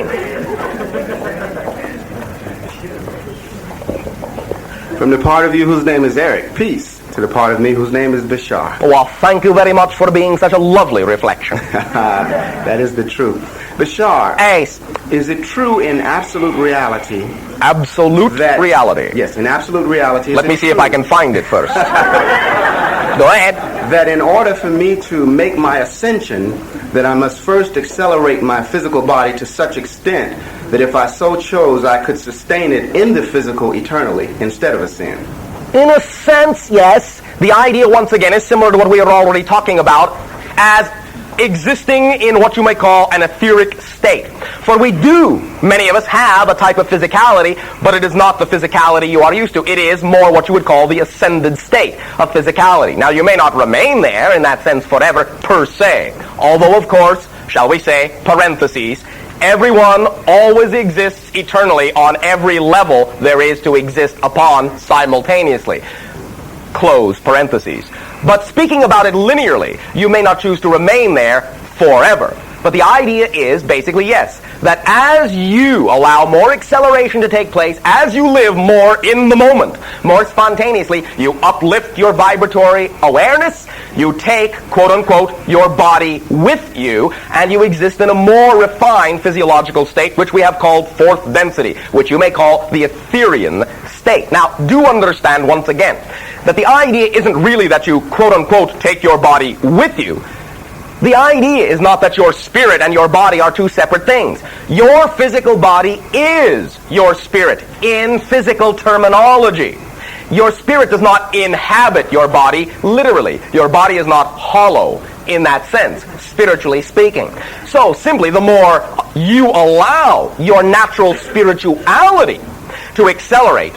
doing? From the part of you whose name is Eric, peace, to the part of me whose name is Bashar. Well, thank you very much for being such a lovely reflection. That is the truth. Bashar, Ace. Is it true in absolute reality? Absolute reality. Yes, in absolute reality. Let me see if I can find it first. Go ahead. That in order for me to make my ascension, that I must first accelerate my physical body to such extent that if I so chose, I could sustain it in the physical eternally instead of ascend. In a sense, yes. The idea, once again, is similar to what we are already talking about as existing in what you may call an etheric state. For we do, many of us, have a type of physicality, but it is not the physicality you are used to. It is more what you would call the ascended state of physicality. Now, you may not remain there in that sense forever, per se. Although, of course, shall we say, parentheses, everyone always exists eternally on every level there is to exist upon simultaneously. Close parentheses. But speaking about it linearly, you may not choose to remain there forever. But the idea is basically, yes, that as you allow more acceleration to take place, as you live more in the moment, more spontaneously, you uplift your vibratory awareness, you take, quote-unquote, your body with you, and you exist in a more refined physiological state, which we have called fourth density, which you may call the Etherian state. Now, do understand once again that the idea isn't really that you, quote-unquote, take your body with you. The idea is not that your spirit and your body are two separate things. Your physical body is your spirit in physical terminology. Your spirit does not inhabit your body literally. Your body is not hollow in that sense, spiritually speaking. So simply, the more you allow your natural spirituality to accelerate,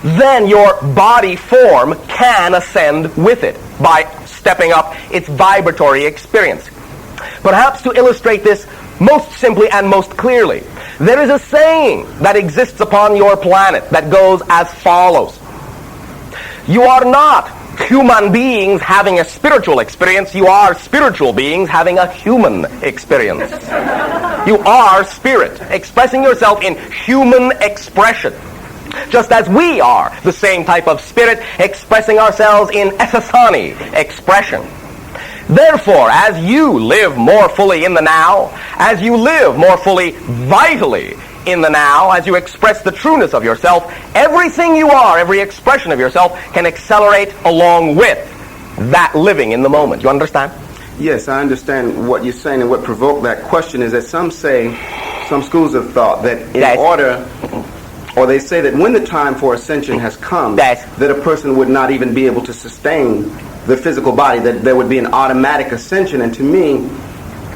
then your body form can ascend with it by stepping up its vibratory experience. Perhaps to illustrate this most simply and most clearly, there is a saying that exists upon your planet that goes as follows. You are not human beings having a spiritual experience, you are spiritual beings having a human experience. You are spirit, expressing yourself in human expression. Just as we are the same type of spirit expressing ourselves in ethasani expression. Therefore, as you live more fully in the now, as you live more fully vitally in the now, as you express the trueness of yourself, everything you are, every expression of yourself can accelerate along with that living in the moment. You understand? Yes, I understand what you're saying, and what provoked that question is that some schools of thought that in order, or they say that when the time for ascension has come, that a person would not even be able to sustain the physical body, that there would be an automatic ascension. And to me,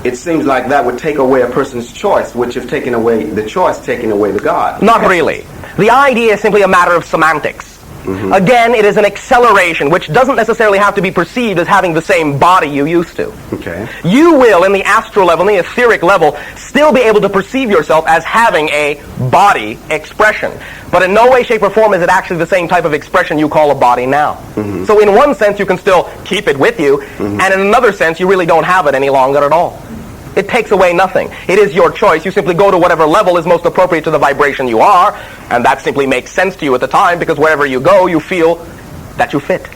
it seems like that would take away a person's choice, which if taking away the choice, taking away the God. Not really. The idea is simply a matter of semantics. Mm-hmm. Again, it is an acceleration, which doesn't necessarily have to be perceived as having the same body you used to. Okay. You will, in the astral level, in the etheric level, still be able to perceive yourself as having a body expression. But in no way, shape, or form is it actually the same type of expression you call a body now. Mm-hmm. So in one sense, you can still keep it with you, mm-hmm. and in another sense, you really don't have it any longer at all. It takes away nothing. It is your choice. You simply go to whatever level is most appropriate to the vibration you are, and that simply makes sense to you at the time, because wherever you go, you feel that you fit.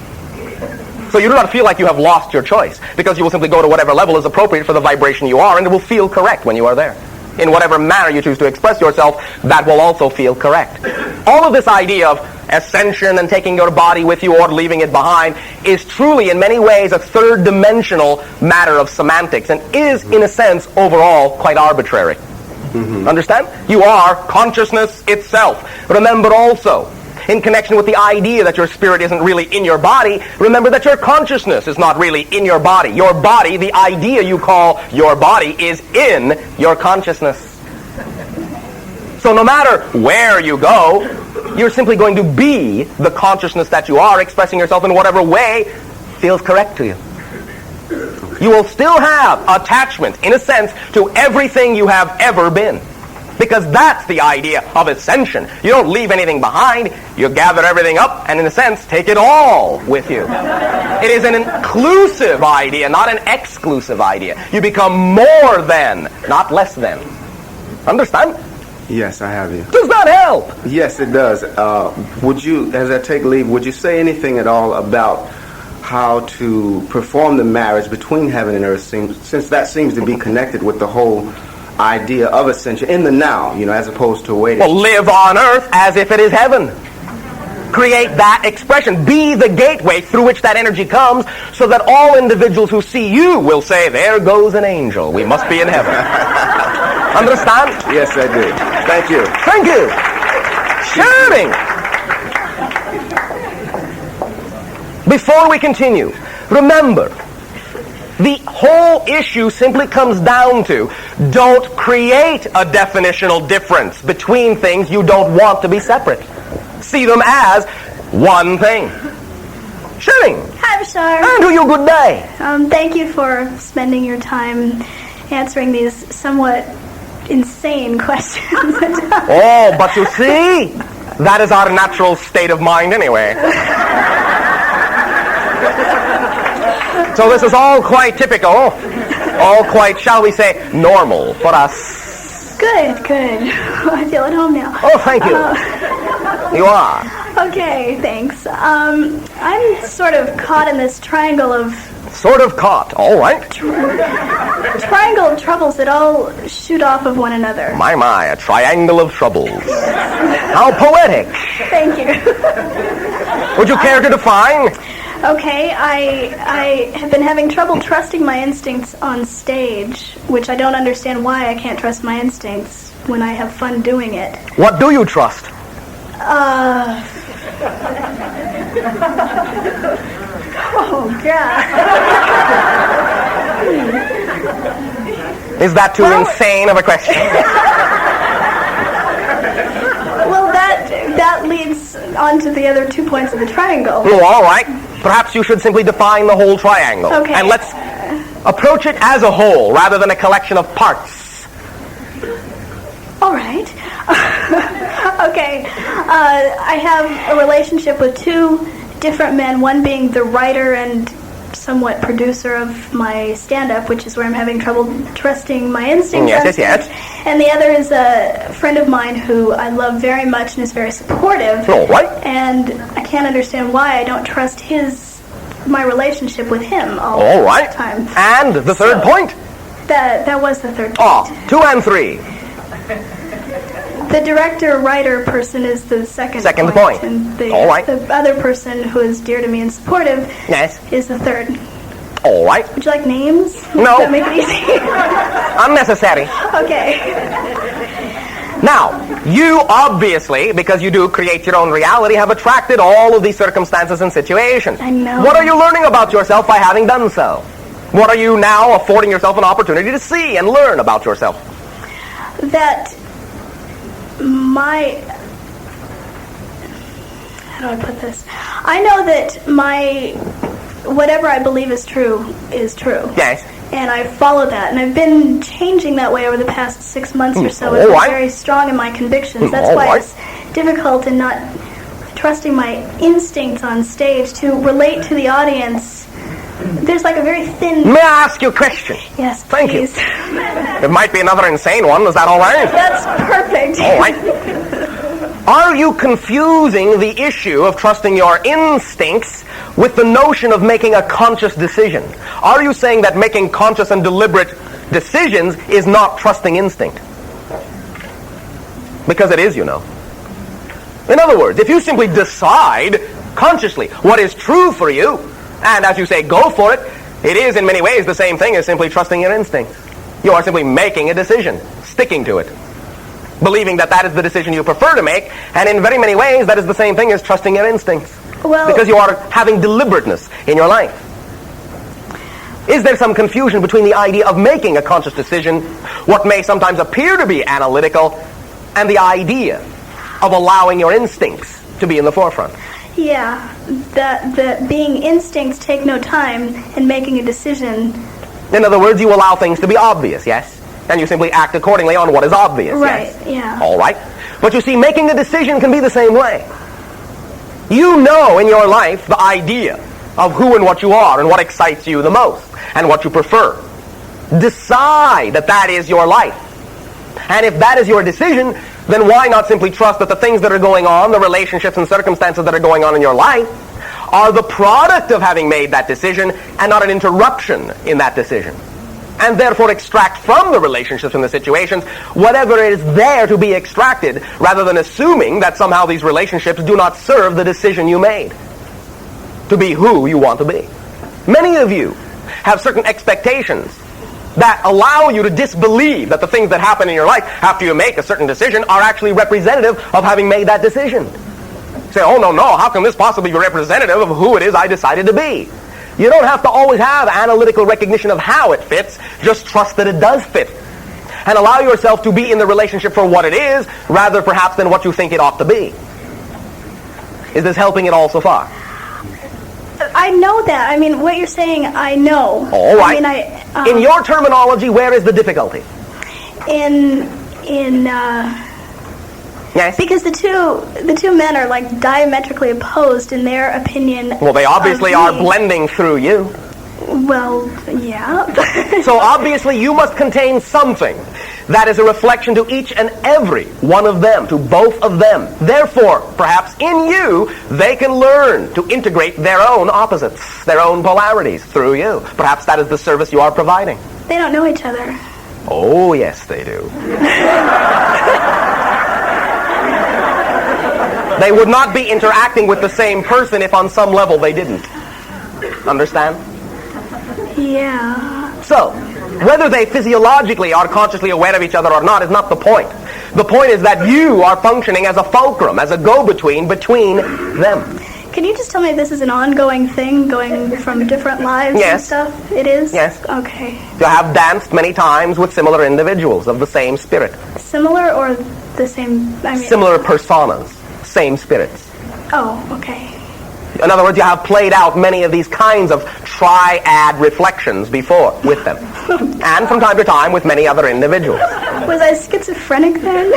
So you do not feel like you have lost your choice, because you will simply go to whatever level is appropriate for the vibration you are, and it will feel correct when you are there. In whatever manner you choose to express yourself, that will also feel correct. All of this idea of ascension and taking your body with you or leaving it behind is truly in many ways a third-dimensional matter of semantics, and is, in a sense, overall quite arbitrary. Mm-hmm. Understand? You are consciousness itself. Remember also, in connection with the idea that your spirit isn't really in your body, remember that your consciousness is not really in your body. Your body, the idea you call your body, is in your consciousness. So no matter where you go, you're simply going to be the consciousness that you are, expressing yourself in whatever way feels correct to you. You will still have attachment, in a sense, to everything you have ever been. Because that's the idea of ascension. You don't leave anything behind. You gather everything up and, in a sense, take it all with you. It is an inclusive idea, not an exclusive idea. You become more than, not less than. Understand? Yes, I have you. Does that help? Yes, it does. Would you, as I take leave, would you say anything at all about how to perform the marriage between heaven and earth, since that seems to be connected with the whole idea of ascension in the now, as opposed to waiting? Well, live on earth as if it is heaven. Create that expression. Be the gateway through which that energy comes, so that all individuals who see you will say, there goes an angel. We must be in heaven. Understand? Yes, I do. Thank you. Thank you. Sharing. Before we continue, remember, the whole issue simply comes down to, don't create a definitional difference between things you don't want to be separate. See them as one thing. Sharing. Hi, Bashar. And to you, good day. Thank you for spending your time answering these somewhat insane questions. Oh, but you see, that is our natural state of mind anyway. So this is all quite typical, all quite, shall we say, normal for us. Good. I feel at home now. Oh, thank you. You are. Okay, thanks. I'm sort of caught in this triangle of... Sort of caught, all right. Triangle of troubles that all shoot off of one another. My, a triangle of troubles. How poetic. Thank you. Would you care to define? Okay, I have been having trouble trusting my instincts on stage, which I don't understand why I can't trust my instincts when I have fun doing it. What do you trust? Oh, God. Is that too insane of a question? Well, that leads on to the other 2 points of the triangle. Oh, all right. Perhaps you should simply define the whole triangle. Okay. And let's approach it as a whole rather than a collection of parts. All right. Okay. I have a relationship with two different men, one being the writer and somewhat producer of my stand-up, which is where I'm having trouble trusting my instincts. Yes. And the other is a friend of mine who I love very much and is very supportive. All right. And I can't understand why I don't trust my relationship with him all right. the time. And the third point? That was the third point. Oh, 2 and 3. The director-writer person is the second point. And the, all right. the other person who is dear to me and supportive is the third. All right. Would you like names? No. Does that make it easy? Unnecessary. Okay. Now, you obviously, because you do create your own reality, have attracted all of these circumstances and situations. I know. What are you learning about yourself by having done so? What are you now affording yourself an opportunity to see and learn about yourself? That how do I put this? I know that whatever I believe is true is true. Yes. And I follow that. And I've been changing that way over the past 6 months or so. All right. I'm very strong in my convictions. That's why it's difficult in not trusting my instincts on stage to relate to the audience. There's like a very thin... May I ask you a question? Yes, Thank please. you. It might be another insane one. Is that all right? That's perfect. All right. Are you confusing the issue of trusting your instincts with the notion of making a conscious decision? Are you saying that making conscious and deliberate decisions is not trusting instinct? Because it is, you know. In other words, if you simply decide consciously what is true for you, and as you say, go for it, it is in many ways the same thing as simply trusting your instincts. You are simply making a decision, sticking to it, believing that that is the decision you prefer to make, and in very many ways that is the same thing as trusting your instincts. Well, because you are having deliberateness in your life. Is there some confusion between the idea of making a conscious decision, what may sometimes appear to be analytical, and the idea of allowing your instincts to be in the forefront? Yeah, that being instincts take no time in making a decision. In other words, you allow things to be obvious, yes? And you simply act accordingly on what is obvious, right, yes? Yeah. All right. But you see, making a decision can be the same way. You know in your life the idea of who and what you are and what excites you the most and what you prefer. Decide that that is your life. And if that is your decision, then why not simply trust that the things that are going on, the relationships and circumstances that are going on in your life, are the product of having made that decision and not an interruption in that decision. And therefore extract from the relationships and the situations whatever is there to be extracted, rather than assuming that somehow these relationships do not serve the decision you made to be who you want to be. Many of you have certain expectations that allow you to disbelieve that the things that happen in your life after you make a certain decision are actually representative of having made that decision. Say, oh no, how can this possibly be representative of who it is I decided to be? You don't have to always have analytical recognition of how it fits. Just trust that it does fit. And allow yourself to be in the relationship for what it is, rather perhaps than what you think it ought to be. Is this helping at all so far? I know that. I mean, what you're saying, I know. All right. I mean, in your terminology, where is the difficulty? Yes. Because the two men are like diametrically opposed in their opinion. Well, they obviously are blending through you. Well, yeah. So obviously you must contain something that is a reflection to each and every one of them, to both of them. Therefore, perhaps in you, they can learn to integrate their own opposites, their own polarities through you. Perhaps that is the service you are providing. They don't know each other. Oh, yes, they do. They would not be interacting with the same person if on some level they didn't. Understand? Yeah. So, whether they physiologically are consciously aware of each other or not is not the point. The point is that you are functioning as a fulcrum, as a go-between between them. Can you just tell me if this is an ongoing thing, going from different lives and stuff? It is? Yes. Okay. You have danced many times with similar individuals of the same spirit. Similar or the same? Similar personas, same spirits. Oh, okay. In other words, you have played out many of these kinds of triad reflections before with them. And from time to time with many other individuals. Was I schizophrenic then?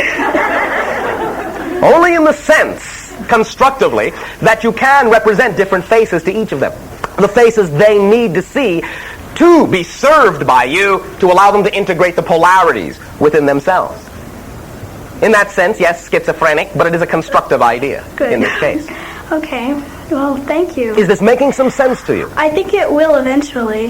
Only in the sense, constructively, that you can represent different faces to each of them. The faces they need to see to be served by you to allow them to integrate the polarities within themselves. In that sense, yes, schizophrenic, but it is a constructive idea in this case. Okay. Well, thank you. Is this making some sense to you? I think it will eventually.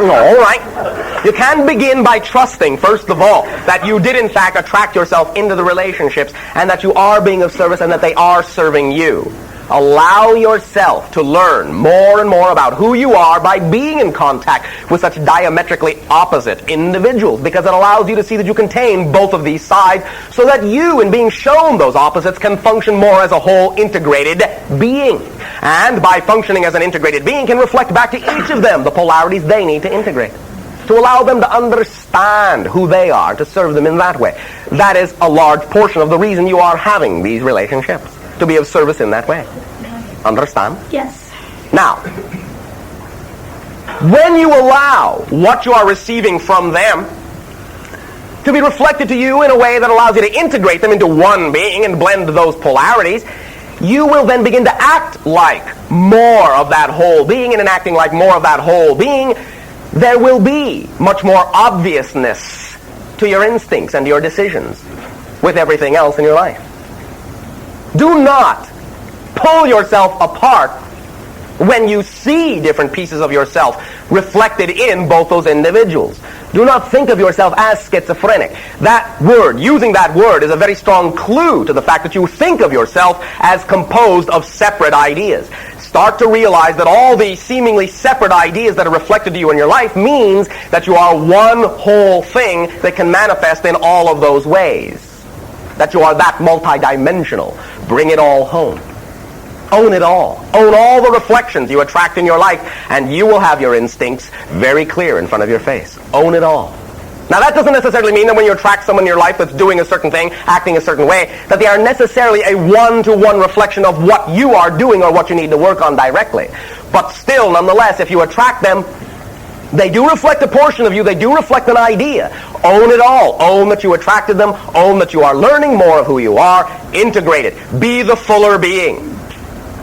All right. You can begin by trusting, first of all, that you did in fact attract yourself into the relationships and that you are being of service and that they are serving you. Allow yourself to learn more and more about who you are by being in contact with such diametrically opposite individuals, because it allows you to see that you contain both of these sides so that you, in being shown those opposites, can function more as a whole integrated being. And by functioning as an integrated being can reflect back to each of them the polarities they need to integrate, to allow them to understand who they are, to serve them in that way. That is a large portion of the reason you are having these relationships, to be of service in that way. Understand? Yes. Now, when you allow what you are receiving from them to be reflected to you in a way that allows you to integrate them into one being and blend those polarities, you will then begin to act like more of that whole being, and in acting like more of that whole being, there will be much more obviousness to your instincts and your decisions with everything else in your life. Do not pull yourself apart when you see different pieces of yourself reflected in both those individuals. Do not think of yourself as schizophrenic. That word, using that word, is a very strong clue to the fact that you think of yourself as composed of separate ideas. Start to realize that all the seemingly separate ideas that are reflected to you in your life means that you are one whole thing that can manifest in all of those ways. That you are that multidimensional. Bring it all home. Own it all. Own all the reflections you attract in your life, and you will have your instincts very clear in front of your face. Own it all. Now that doesn't necessarily mean that when you attract someone in your life that's doing a certain thing, acting a certain way, that they are necessarily a one-to-one reflection of what you are doing or what you need to work on directly. But still, nonetheless, if you attract them, they do reflect a portion of you. They do reflect an idea. Own it all. Own that you attracted them. Own that you are learning more of who you are. Integrate it. Be the fuller being.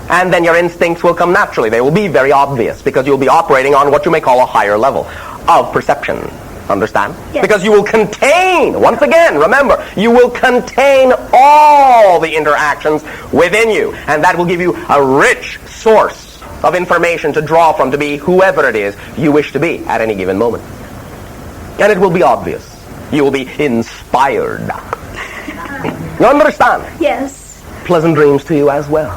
And then your instincts will come naturally. They will be very obvious because you'll be operating on what you may call a higher level of perception, Understand? Yes. Because you will contain, once again, remember, you will contain all the interactions within you. And that will give you a rich source of information to draw from to be whoever it is you wish to be at any given moment. And it will be obvious. You will be inspired. You understand? Yes. Pleasant dreams to you as well.